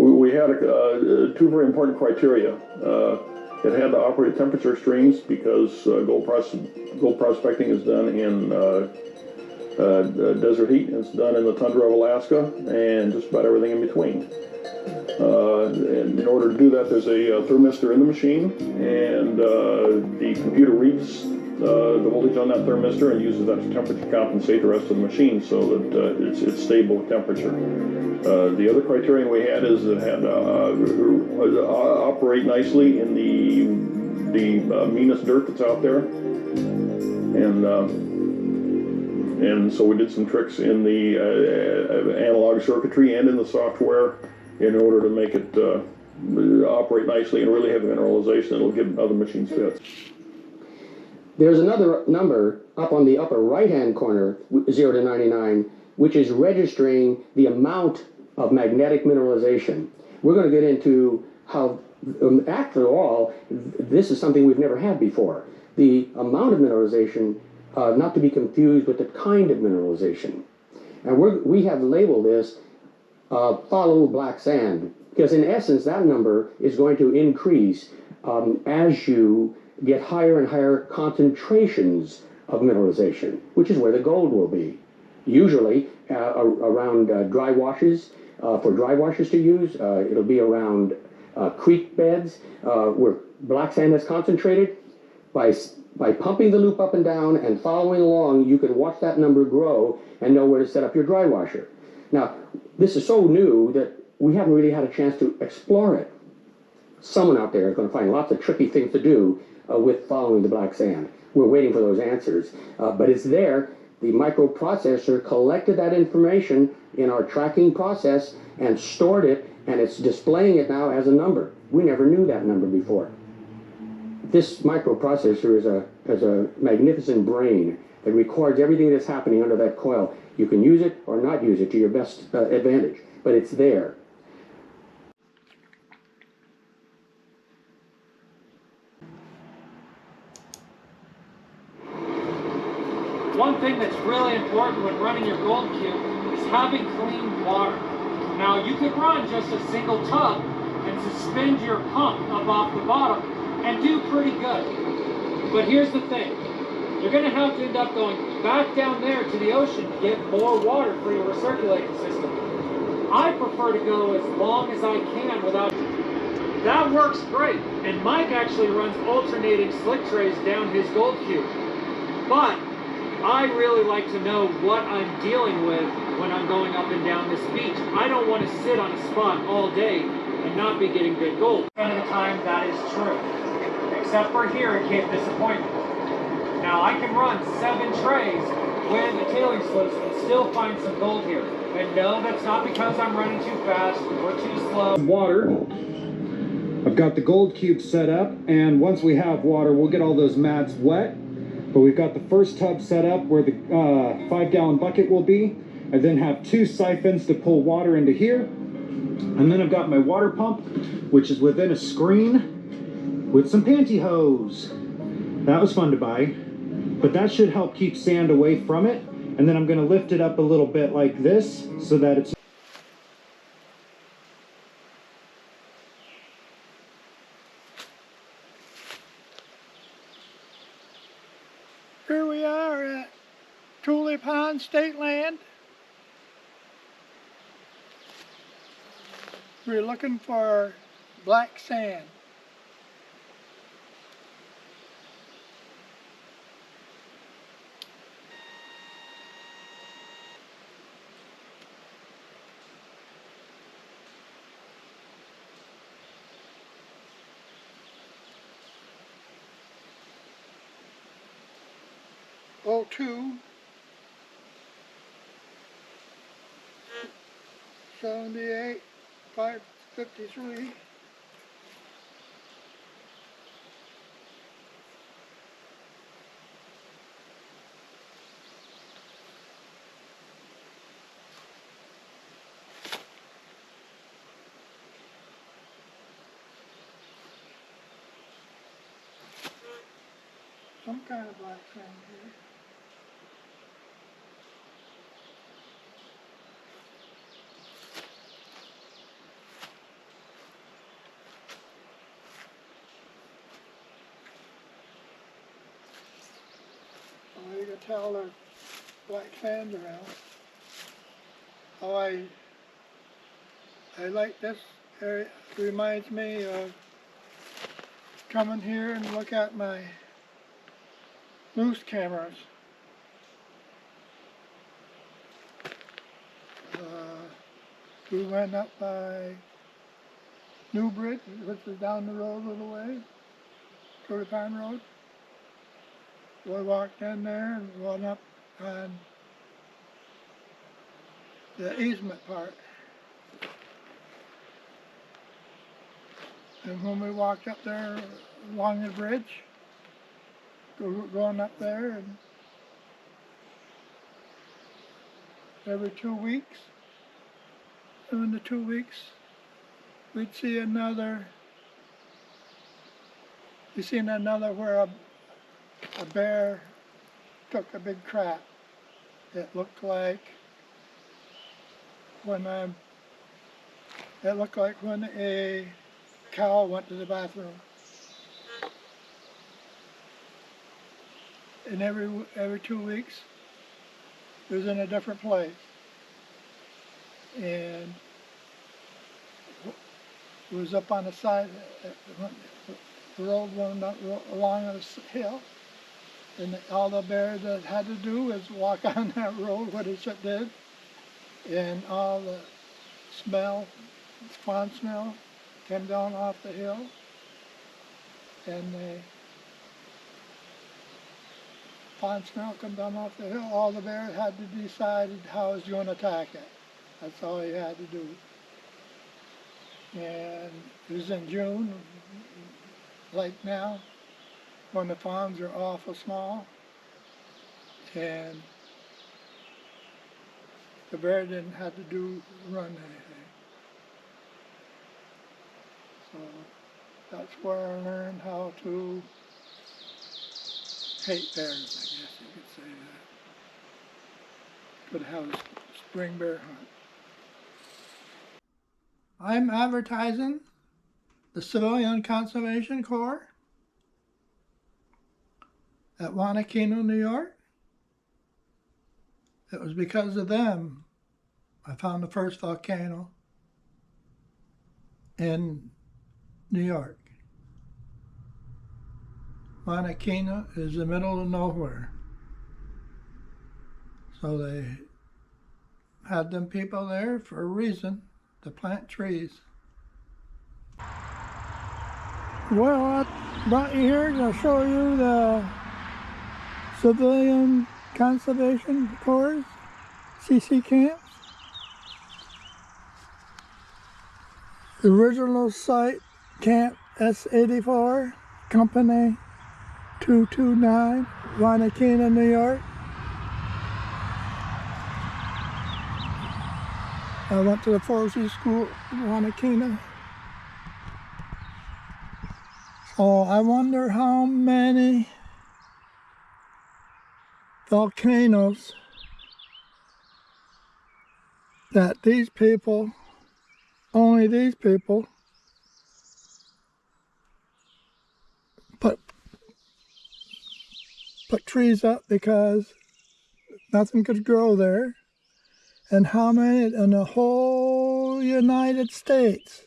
We had two very important criteria. It had to operate at temperature extremes because gold prospecting is done in desert heat, and it's done in the tundra of Alaska and just about everything in between. And in order to do that, there's a thermistor in the machine, and the computer reads the voltage on that thermistor and uses that to temperature compensate the rest of the machine so that it's stable with temperature. The other criterion we had is it had to operate nicely in the meanest dirt that's out there, and so we did some tricks in the analog circuitry and in the software in order to make it operate nicely and really have mineralization that'll give other machines fits. There's another number up on the upper right-hand corner, 0 to 99, which is registering the amount of magnetic mineralization. We're going to get into how, after all, this is something we've never had before. The amount of mineralization, not to be confused with the kind of mineralization. And we have labeled this follow black sand, because in essence that number is going to increase as you get higher and higher concentrations of mineralization, which is where the gold will be. Usually around dry washes, for dry washers to use, it'll be around creek beds where black sand is concentrated. By pumping the loop up and down and following along, you can watch that number grow and know where to set up your dry washer. Now, this is so new that we haven't really had a chance to explore it. Someone out there is going to find lots of tricky things to do with following the black sand. We're waiting for those answers, but it's there. The microprocessor collected that information in our tracking process and stored it, and it's displaying it now as a number. We never knew that number before. This microprocessor is a magnificent brain that records everything that's happening under that coil. You can use it or not use it to your best advantage, but it's there. One thing that's really important when running your gold cube is having clean water. Now you could run just a single tub and suspend your pump up off the bottom and do pretty good. But here's the thing. You're going to have to end up going back down there to the ocean to get more water for your recirculating system. I prefer to go as long as I can without... That works great, and Mike actually runs alternating slick trays down his gold cube. But I really like to know what I'm dealing with when I'm going up and down this beach. I don't want to sit on a spot all day and not be getting good gold. Most of the time that is true, except for here at Cape Disappointment. Now I can run 7 trays with a tailing sluice and still find some gold here. And no, that's not because I'm running too fast or too slow. Water. I've got the gold cube set up, and once we have water, we'll get all those mats wet. But we've got the first tub set up where the 5-gallon bucket will be. I then have 2 siphons to pull water into here. And then I've got my water pump, which is within a screen with some pantyhose. That was fun to buy. But that should help keep sand away from it. And then I'm going to lift it up a little bit like this so that it's... Here we are at Tulip Pond State Land. We're looking for black sand. O2 78 553. Some kind of black sand here. tell there's black sand around. Oh, I like this area. It reminds me of coming here and look at my moose cameras. We went up by New Bridge, which is down the road a little way, Tully Pond Road. We walked in there and went up on the easement part. And when we walked up there along the bridge, going up there, and every 2 weeks, in the 2 weeks, we'd see another, we seen another where a bear took a big crap. It looked like when a cow went to the bathroom. And every 2 weeks, it was in a different place. And it was up on the side, the road went up along a hill. And all the bear that had to do was walk on that road, what it did. And all the smell, spawn smell, came down off the hill. And the spawn smell come down off the hill. All the bear had to decide how he was going to attack it. That's all he had to do. And it was in June, like now, when the fawns are awful small. And the bear didn't have to run anything. So that's where I learned how to hate bears, I guess you could say that. Could have a spring bear hunt. I'm advertising the Civilian Conservation Corps at Wanakino, New York. It was because of them I found the first volcano in New York. Wanakino is the middle of nowhere. So they had them people there for a reason, to plant trees. Well, I brought you here to show you the Civilian Conservation Corps, CC camps. The original site, Camp S84, Company 229, Wanakino, New York. I went to the forestry school in Wanakino. So I wonder how many volcanoes that these people, only these people, put trees up because nothing could grow there. And how many in the whole United States,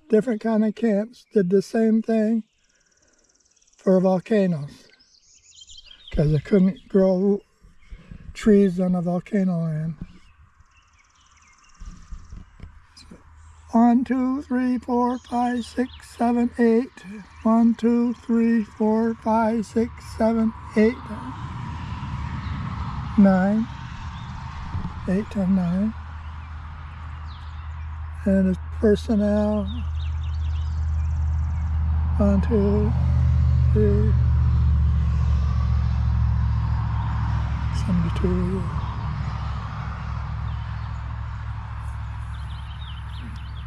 different kind of camps, did the same thing for volcanoes. Because they couldn't grow trees on a volcano land. 1, 2, 3, 4, 5, 6, 7, 8. 1, 2, 3, 4, 5, 6, 7, 8, 9. 8 to 9. And the personnel. 1, 2, 3. 72.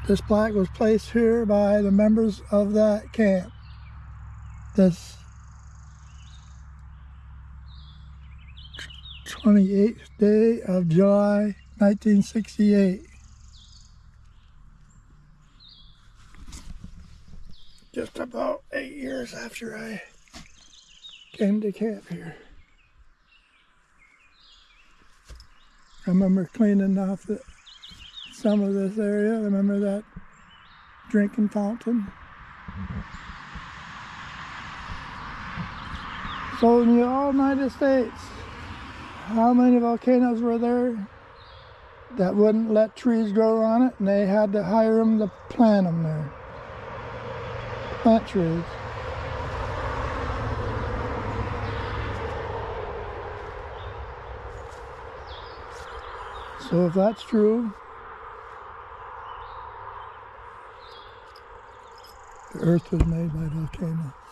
This plaque was placed here by the members of that camp. This 28th day of July, 1968. Just about 8 years after I came to camp here. I remember cleaning off some of this area. I remember that drinking fountain. So in the all United States, how many volcanoes were there that wouldn't let trees grow on it, and they had to hire them to plant them there? Plant trees. So if that's true, the earth was made by volcanoes.